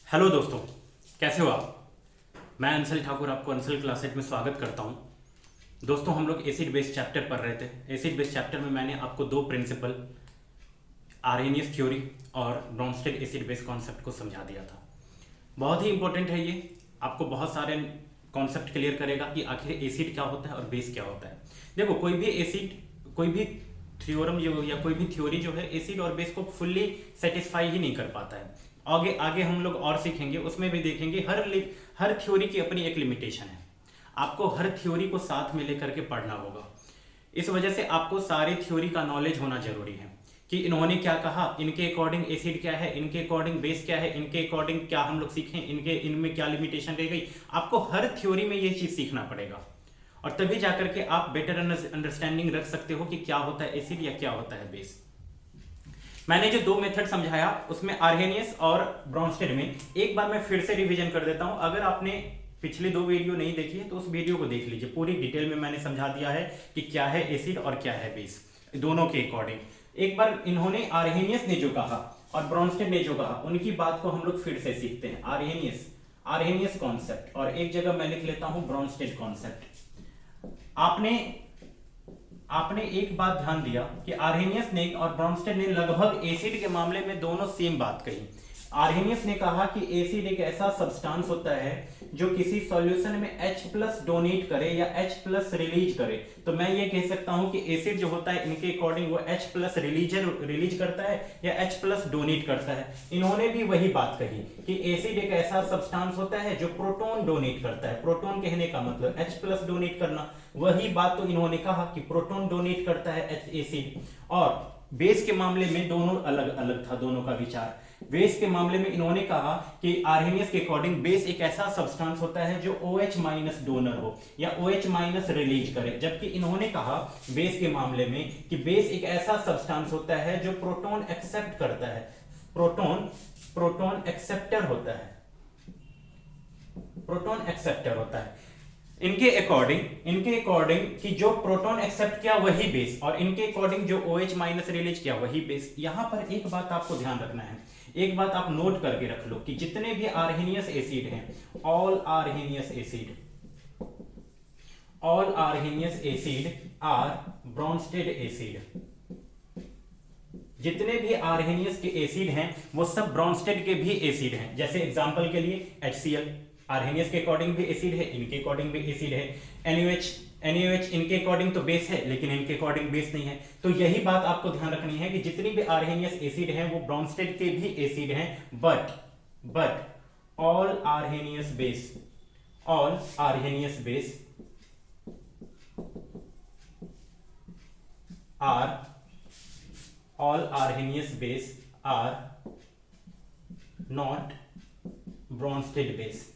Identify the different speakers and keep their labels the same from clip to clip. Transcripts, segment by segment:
Speaker 1: Hello दोस्तों, कैसे हो आप। मैं अंशल ठाकुर आपको अंशल क्लासेज में स्वागत करता हूं। दोस्तों, हम लोग एसिड बेस चैप्टर पढ़ रहे थे। एसिड बेस चैप्टर में मैंने आपको दो प्रिंसिपल आर्हेनियस थ्योरी और ब्रॉन्स्टेड एसिड बेस कॉन्सेप्ट को समझा दिया था। बहुत ही इंपॉर्टेंट है ये, आपको बहुत सारे कॉन्सेप्ट क्लियर करेगा कि आखिर एसिड क्या होता है और बेस क्या होता है। देखो, कोई भी थ्योरम जो या कोई भी थ्योरी जो है एसिड और बेस को फुल्ली सेटिस्फाई ही नहीं कर पाता है। आगे आगे हम लोग और सीखेंगे, उसमें भी देखेंगे हर थ्योरी की अपनी एक लिमिटेशन है। आपको हर थ्योरी को साथ में लेकर के पढ़ना होगा। इस वजह से आपको सारी थ्योरी का नॉलेज होना जरूरी है कि इन्होंने क्या कहा, इनके अकॉर्डिंग एसिड क्या है, इनके अकॉर्डिंग बेस क्या है, इनके अकॉर्डिंग क्या हम लोग सीखें, इनमें क्या लिमिटेशन रह गई। आपको हर थ्योरी में ये चीज सीखना पड़ेगा और तभी जाकर के आप बेटर अंडरस्टैंडिंग रख सकते हो कि क्या होता है एसिड या क्या होता है बेस। मैंने जो दो मेथड समझाया उसमें आर्हेनियस और ब्रॉन्स्टेड में एक बार मैं फिर से रिवीजन कर देता हूं। अगर आपने पिछली दो वीडियो नहीं देखी है तो उस वीडियो को देख लीजिए। पूरी डिटेल में मैंने समझा दिया है कि क्या है एसिड और क्या है बेस, दोनों के अकॉर्डिंग। एक बार इन्होंने आर्हेनियस ने जो कहा और ब्रॉन्स्टेड ने जो कहा उनकी बात को हम लोग फिर से सीखते हैं। आर्हेनियस कॉन्सेप्ट और एक जगह मैं लिख लेता हूं ब्रॉन्स्टेड कॉन्सेप्ट। आपने एक बात ध्यान दिया कि आर्हेनियस ने और ब्रॉन्स्टेड ने लगभग एसिड के मामले में दोनों सेम बात कही। आर्हेनियस ने कहा कि एसिड एक ऐसा सब्सटेंस होता है जो किसी सॉल्यूशन में H+ डोनेट करे या H+ रिलीज करे। तो मैं ये कह सकता हूं कि एसिड जो होता है इनके अकॉर्डिंग वो H+ रिलीज करता है या H+ डोनेट करता है। इन्होंने भी वही बात कही कि एसिड एक ऐसा सब्सटेंस होता है जो प्रोटॉन डोनेट करता है। प्रोटॉन कहने का मतलब H+ डोनेट करना। वही बात तो इन्होंने कहा कि प्रोटॉन डोनेट करता है एसिड। और बेस के मामले में दोनों अलग अलग था, दोनों का विचार। बेस के मामले में इन्होंने कहा कि आर्हेनियस के अकॉर्डिंग बेस एक ऐसा सब्सटेंस होता है जो OH- डोनर हो या OH- रिलीज करे, जबकि इन्होंने कहा बेस के मामले में कि बेस एक ऐसा सब्सटेंस होता है जो प्रोटॉन एक्सेप्ट करता है। प्रोटॉन एक्सेप्टर होता है। प्रोटॉन एक्सेप्टर होता है। इनके अकॉर्डिंग कि जो प्रोटॉन एक्सेप्ट किया वही बेस और इनके अकॉर्डिंग जो OH- रिलीज किया वही बेस। यहां पर एक बात आपको ध्यान रखना है, एक बात आप नोट करके रख लो कि जितने भी आर्हेनियस एसिड हैं, all Arrhenius acid are Bronsted acid. जितने भी आर्हेनियस के एसिड हैं वो सब ब्रॉन्स्टेड के भी एसिड हैं। जैसे एग्जांपल के लिए HCl आर्हेनियस के अकॉर्डिंग भी एसिड है, इनके अकॉर्डिंग भी एसिड है। NaOH इनके अकॉर्डिंग तो बेस है लेकिन इनके अकॉर्डिंग बेस नहीं है। तो यही बात आपको ध्यान रखनी है कि जितनी भी आर्हेनियस एसिड हैं वो ब्रॉन्स्टेड के भी एसिड हैं। But all Arrhenius base are not Bronsted base.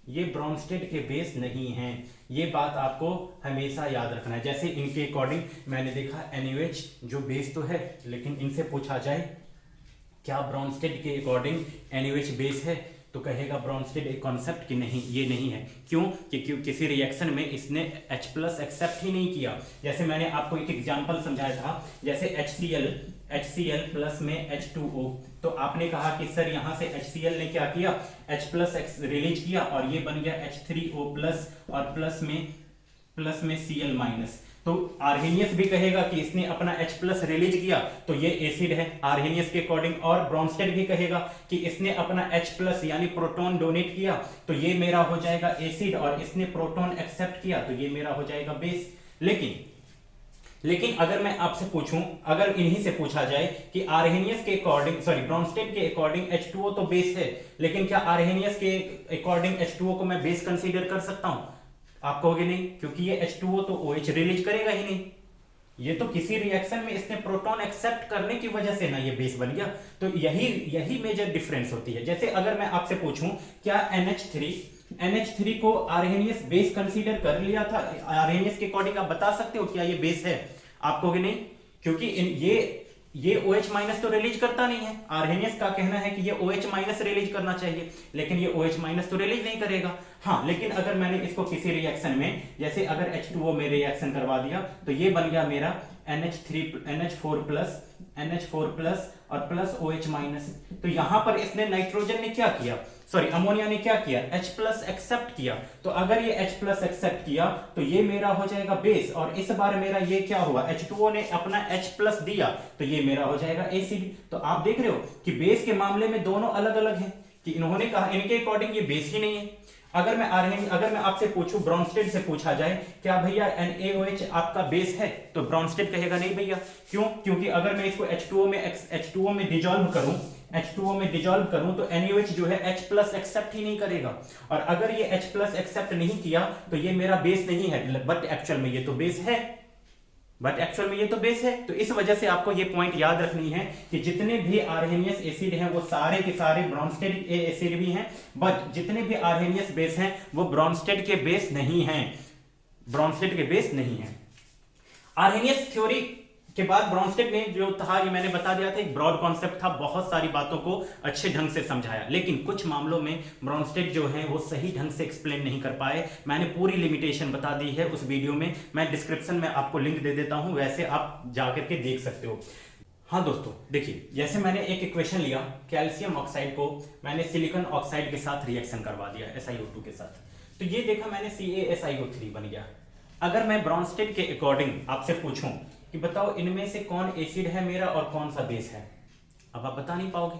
Speaker 1: ये ब्रॉन्स्टेड के बेस नहीं हैं। ये बात आपको हमेशा याद रखना है। जैसे इनके अकॉर्डिंग मैंने देखा NaOH जो बेस तो है, लेकिन इनसे पूछा जाए क्या ब्रॉन्स्टेड के अकॉर्डिंग NaOH बेस है तो कहेगा ब्रॉन्स्टेड एक कॉन्सेप्ट कि नहीं, ये नहीं है। क्यों? क्योंकि किसी रिएक्शन में इसने H+ एक्सेप्ट ही नहीं किया। जैसे मैंने आपको एक एग्जांपल समझाया था, जैसे HCl प्लस में H2O। तो आपने कहा कि सर यहां से HCl ने क्या किया, H+ रिलीज किया और ये बन गया H3O+ और प्लस में Cl-। तो आर्हेनियस भी कहेगा कि इसने अपना H+ रिलीज किया तो ये एसिड है आर्हेनियस के अकॉर्डिंग, और ब्रॉन्स्टेड भी कहेगा कि इसने अपना H+ यानी प्रोटॉन डोनेट किया तो ये मेरा हो जाएगा एसिड, और इसने प्रोटॉन एक्सेप्ट किया तो ये मेरा हो जाएगा बेस। लेकिन अगर मैं आपसे पूछूं, अगर इन्हीं से पूछा जाए कि आर्हेनियस के अकॉर्डिंग ब्रॉन्स्टेड के अकॉर्डिंग H2O तो बेस है, लेकिन क्या आर्हेनियस के अकॉर्डिंग H2O को मैं बेस कंसीडर कर सकता हूं? आप कहोगे नहीं, क्योंकि ये H2O तो OH रिलीज करेगा ही नहीं। ये तो किसी रिएक्शन में इसने प्रोटॉन एक्सेप्ट करने की वजह से ना ये बेस बन गया। तो यही मेजर डिफरेंस होती है। जैसे अगर मैं आपसे पूछूं क्या NH3 को आर्हेनियस बेस कंसीडर कर लिया था, आर्हेनियस के अकॉर्डिंग आप बता सकते हो क्या ये बेस है? आप कहोगे नहीं, क्योंकि ये OH- तो रिलीज करता नहीं है। आर्हेनियस का कहना है कि ये OH- रिलीज करना चाहिए, लेकिन ये OH- तो रिलीज नहीं करेगा। हाँ, लेकिन अगर मैंने इसको किसी रिएक्शन में, जैसे अगर H2O में रिएक्शन करवा दिया तो ये बन गया मेरा NH4 प्लस और प्लस OH माइनस। तो यहां पर इसने नाइट्रोजन ने क्या किया, सॉरी अमोनिया ने क्या किया, H प्लस एक्सेप्ट किया। तो अगर ये H प्लस एक्सेप्ट किया तो ये मेरा हो जाएगा बेस, और इस बार मेरा ये क्या हुआ, H2O ने अपना H प्लस दिया तो ये मेरा हो जाएगा एसिड। तो आप देख रहे हो कि बेस के मामले में दोनों अलग अलग हैं, कि इन्होंने कहा इनके अकॉर्डिंग ये बेस ही नहीं है। अगर मैं आपसे पूछूं, ब्रॉन्स्टेड से पूछा जाए क्या भैया NaOH आपका बेस है, तो ब्रॉन्स्टेड कहेगा नहीं भैया। क्यों? क्योंकि अगर मैं इसको H2O में डिजोल्व करूं तो NaOH जो है H प्लस एक्सेप्ट ही नहीं करेगा, और अगर ये H प्लस एक्सेप्ट नहीं किया तो ये मेरा बेस नहीं है, बट एक्चुअल में ये तो बेस है। तो इस वजह से आपको ये पॉइंट याद रखनी है कि जितने भी आर्हेनियस एसिड हैं वो सारे के सारे ब्रॉन्स्टेड एसिड भी हैं, बट जितने भी आर्हेनियस बेस हैं वो ब्रॉन्स्टेड के बेस नहीं हैं। आर्हेनियस थ्योरी के बाद ब्रॉन्स्टेड ने जो था, ये मैंने बता दिया था, एक ब्रॉड कॉन्सेप्ट था, बहुत सारी बातों को अच्छे ढंग से समझाया, लेकिन कुछ मामलों में ब्रॉन्स्टेड जो है वो सही ढंग से एक्सप्लेन नहीं कर पाए। मैंने पूरी लिमिटेशन बता दी है उस वीडियो में, मैं डिस्क्रिप्शन में आपको लिंक दे देता हूं, वैसे आप जाकर के देख सकते हो। हाँ दोस्तों देखिए, जैसे मैंने एक इक्वेशन लिया, कैल्शियम ऑक्साइड को मैंने सिलिकॉन ऑक्साइड के साथ रिएक्शन करवा दिया SiO2 के साथ, तो ये देखा मैंने CaSiO3 बन गया। अगर मैं ब्रॉन्स्टेड के अकॉर्डिंग आपसे पूछूं कि बताओ इनमें से कौन एसिड है मेरा और कौन सा बेस है, अब आप बता नहीं पाओगे,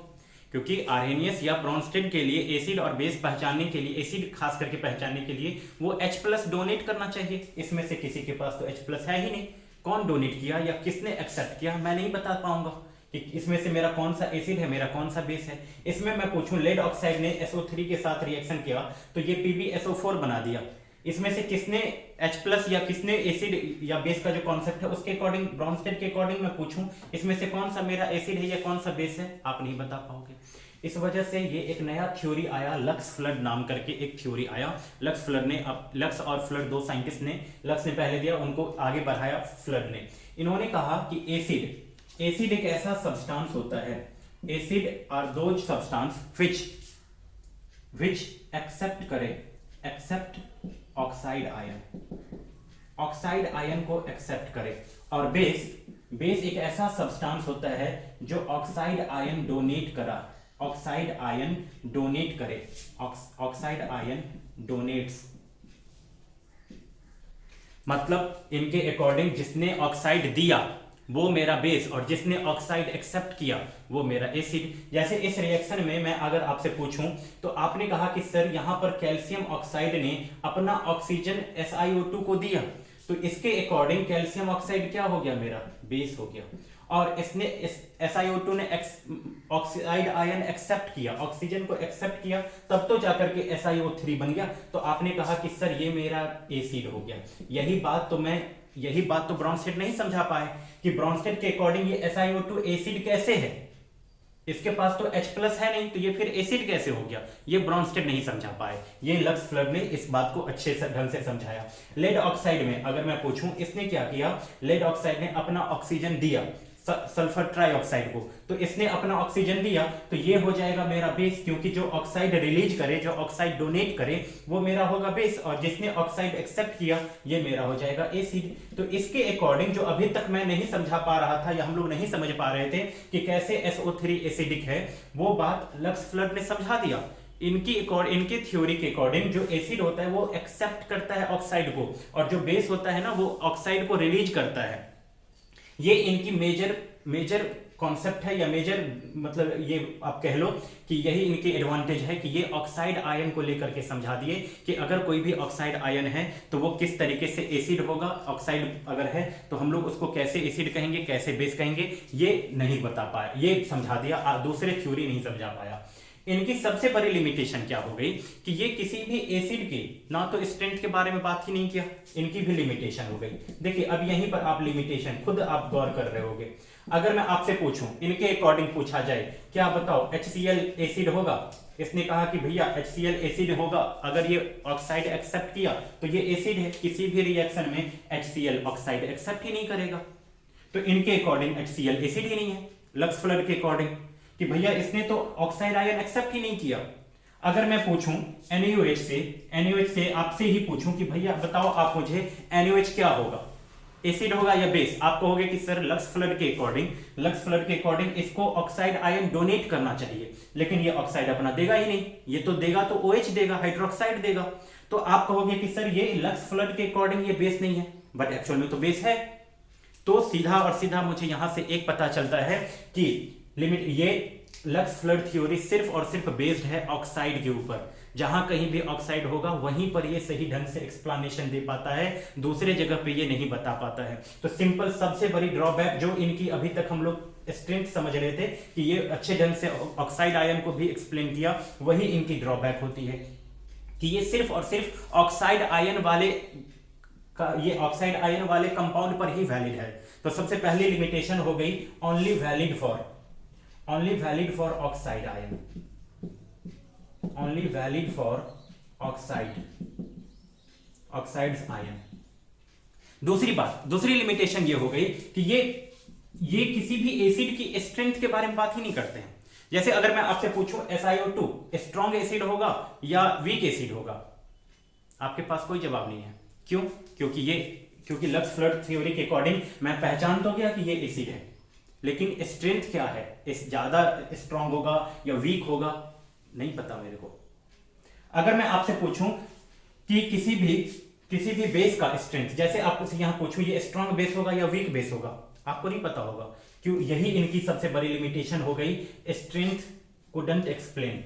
Speaker 1: क्योंकि आर्हेनियस या ब्रॉन्स्टेड के लिए एसिड और बेस पहचानने के लिए, एसिड खास करके पहचानने के लिए वो H प्लस डोनेट करना चाहिए। इसमें से किसी के पास तो H प्लस है ही नहीं, कौन डोनेट किया या किसने एक्सेप्ट किया मैं नहीं बता पाऊंगा कि इसमें से मेरा कौन सा एसिड है, मेरा कौन सा बेस है। इसमें मैं पूछूं लेड ऑक्साइड ने SO3 के साथ रिएक्शन किया तो ये PbSO4 बना दिया, इसमें से किसने H प्लस या किसने एसिड या बेस का जो कॉन्सेप्ट है उसके अकॉर्डिंग, ब्रॉन्स्टेड के अकॉर्डिंग मैं पूछूं इसमें से कौन सा मेरा एसिड है या कौन सा बेस है, आप नहीं बता पाओगे। इस वजह से ये एक नया थ्योरी आया, लक्स फ्लड नाम करके एक थ्योरी आया। लक्स और फ्लड दो साइंटिस्ट ने, लक्स ने पहले दिया, उनको आगे बढ़ाया फ्लड ने। इन्होंने कहा कि एसिड एक ऐसा सब्सटेंस होता है, acid are those substance which accept oxide ion को एक्सेप्ट करे, और बेस एक ऐसा सब्सटेंस होता है जो ऑक्साइड आयन डोनेट डोनेट्स, मतलब इनके अकॉर्डिंग जिसने ऑक्साइड दिया वो मेरा बेस और जिसने ऑक्साइड एक्सेप्ट किया वो मेरा एसिड। जैसे इस रिएक्शन में मैं अगर आपसे पूछूं तो आपने कहा कि सर यहां पर कैल्शियम ऑक्साइड ने अपना ऑक्सीजन SiO2 को दिया, तो इसके अकॉर्डिंग कैल्शियम ऑक्साइड क्या हो गया, मेरा बेस हो गया, और इसने SiO2 ने ऑक्साइड आयन एक्सेप्ट किया, ऑक्सीजन को एक्सेप्ट किया, तब तो जाकर के SiO3 बन गया। तो आपने कहा कि सर ये मेरा एसिड हो गया। यही बात तो ब्रॉन्स्टेड नहीं समझा पाए कि ब्रॉन्स्टेड के अकॉर्डिंग ये SiO2 एसिड कैसे है, इसके पास तो H प्लस है नहीं, तो ये फिर एसिड कैसे हो गया, ये ब्रॉन्स्टेड नहीं समझा पाए। ये लक्स फ्लड ने इस बात को अच्छे से ढंग से समझाया। लेड ऑक्साइड में अगर मैं पूछूं, इसने क्या किया, लेड ऑक्साइड ने अपना ऑक्सीजन दिया सल्फर ट्राइऑक्साइड को, तो इसने अपना ऑक्सीजन दिया तो ये हो जाएगा मेरा बेस, क्योंकि जो ऑक्साइड रिलीज करे, जो ऑक्साइड डोनेट करे वो मेरा होगा बेस, और जिसने ऑक्साइड एक्सेप्ट किया ये मेरा हो जाएगा एसिड। तो इसके अकॉर्डिंग जो अभी तक मैं नहीं समझा पा रहा था या हम लोग नहीं समझ पा रहे थे कि कैसे SO3 एसिडिक है, वो बात लक्स फ्लड ने समझा दिया। इनकी थ्योरी के अकॉर्डिंग जो एसिड होता है वो एक्सेप्ट करता है ऑक्साइड को, और जो बेस होता है ना वो ऑक्साइड को रिलीज करता है। ये इनकी मेजर कॉन्सेप्ट है, या मेजर मतलब ये आप कह लो कि यही इनकी एडवांटेज है कि ये ऑक्साइड आयन को लेकर के समझा दिए कि अगर कोई भी ऑक्साइड आयन है तो वो किस तरीके से एसिड होगा, ऑक्साइड अगर है तो हम लोग उसको कैसे एसिड कहेंगे, कैसे बेस कहेंगे, ये नहीं बता पाया, ये समझा दिया, दूसरे थ्योरी नहीं समझा पाया। इनकी सबसे बड़ी लिमिटेशन क्या हो गई कि ये किसी भी एसिड के ना तो स्ट्रेंथ के बारे में बात ही नहीं किया, इनकी भी लिमिटेशन हो गई। देखिए अब यहीं पर आप लिमिटेशन खुद आप गौर कर रहे होगे। अगर मैं आपसे पूछूं, इनके अकॉर्डिंग पूछा जाए, क्या बताओ HCl एसिड होगा, इसने कहा कि भैया HCl एसिड होगा, अगर ये ऑक्साइड एक्सेप्ट किया तो ये एसिड है, किसी भी रिएक्शन में HCl ऑक्साइड एक्सेप्ट ही नहीं करेगा, तो इनके अकॉर्डिंग HCl एसिड ही नहीं है। लक्स फ्लड के अकॉर्डिंग कि भैया इसने तो ऑक्साइड आयन एक्सेप्ट ही नहीं किया। अगर मैं पूछूं NaOH से आपसे ही पूछूं कि भैया बताओ आप मुझे NaOH क्या होगा, एसिड होगा या बेस, आप कहोगे कि सर लक्स फ्लड के अकॉर्डिंग इसको ऑक्साइड आयन डोनेट करना चाहिए, लेकिन ये ऑक्साइड अपना देगा ही नहीं, ये तो देगा तो OH देगा, हाइड्रोक्साइड देगा। तो आप कहोगे कि सर ये लक्स फ्लड के अकॉर्डिंग ये बेस नहीं है, बट एक्चुअल में तो बेस है। तो सीधा और सीधा मुझे यहां से एक पता चलता है कि लिमिट ये लक्स फ्लड थ्योरी सिर्फ और सिर्फ बेस्ड है ऑक्साइड के ऊपर। जहां कहीं भी ऑक्साइड होगा वहीं पर ये सही ढंग से एक्सप्लेनेशन दे पाता है, दूसरे जगह पे ये नहीं बता पाता है। तो सिंपल सबसे बड़ी ड्रॉबैक जो इनकी अभी तक हम लोग स्ट्रेंथ समझ रहे थे कि ये अच्छे ढंग से ऑक्साइड आयन को भी एक्सप्लेन किया, वही इनकी ड्रॉबैक होती है कि ये सिर्फ और सिर्फ ऑक्साइड आयन वाले कंपाउंड पर ही वैलिड है। तो सबसे पहली लिमिटेशन हो गई only valid for oxide ion, only valid for oxides ion. दूसरी लिमिटेशन ये हो गई कि ये किसी भी एसिड की स्ट्रेंथ के बारे में बात ही नहीं करते हैं। जैसे अगर मैं आपसे पूछूं SiO2 स्ट्रॉन्ग एसिड होगा या वीक एसिड होगा, आपके पास कोई जवाब नहीं है। क्यों? क्योंकि लक्स फ्लड थ्योरी के अकॉर्डिंग मैं पहचान तो गया कि ये एसिड है, लेकिन स्ट्रेंथ क्या है, इस ज्यादा स्ट्रॉन्ग होगा या वीक होगा, नहीं पता मेरे को। अगर मैं आपसे पूछूं कि किसी भी बेस का स्ट्रेंथ, जैसे आपसे यहां पूछूं ये स्ट्रॉन्ग बेस होगा या वीक बेस होगा, आपको नहीं पता होगा। क्यों? यही इनकी सबसे बड़ी लिमिटेशन हो गई, स्ट्रेंथ कुडंट एक्सप्लेन।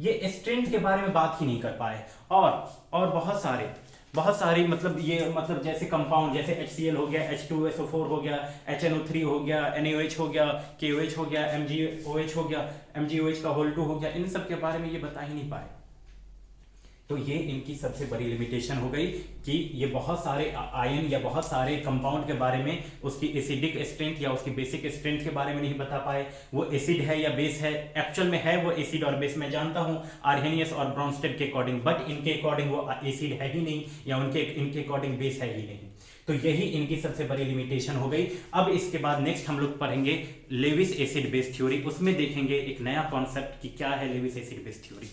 Speaker 1: ये स्ट्रेंथ के बारे में बात ही नहीं कर पाए। और बहुत सारे मतलब जैसे कंपाउंड, जैसे HCl हो गया, H2SO4 हो गया, HNO3 हो गया, NaOH हो गया, KOH हो गया, MgOH हो गया, MgOH का होल 2 हो गया, इन सब के बारे में ये बता ही नहीं पाए। तो ये इनकी सबसे बड़ी लिमिटेशन हो गई कि ये बहुत सारे आयन या बहुत सारे कंपाउंड के बारे में उसकी एसिडिक स्ट्रेंथ या उसकी बेसिक स्ट्रेंथ के बारे में नहीं बता पाए। वो एसिड है या बेस है, एक्चुअल में है वो एसिड और बेस, मैं जानता हूं आर्हेनियस और ब्रॉन्स्टेड के अकॉर्डिंग, बट इनके अकॉर्डिंग वो एसिड है ही नहीं या इनके अकॉर्डिंग बेस है ही नहीं। तो यही इनकी सबसे बड़ी लिमिटेशन हो गई। अब इसके बाद नेक्स्ट हम लोग पढ़ेंगे लेविस एसिड बेस थ्योरी, उसमें देखेंगे एक नया कॉन्सेप्ट कि क्या है लेविस एसिड बेस थ्योरी।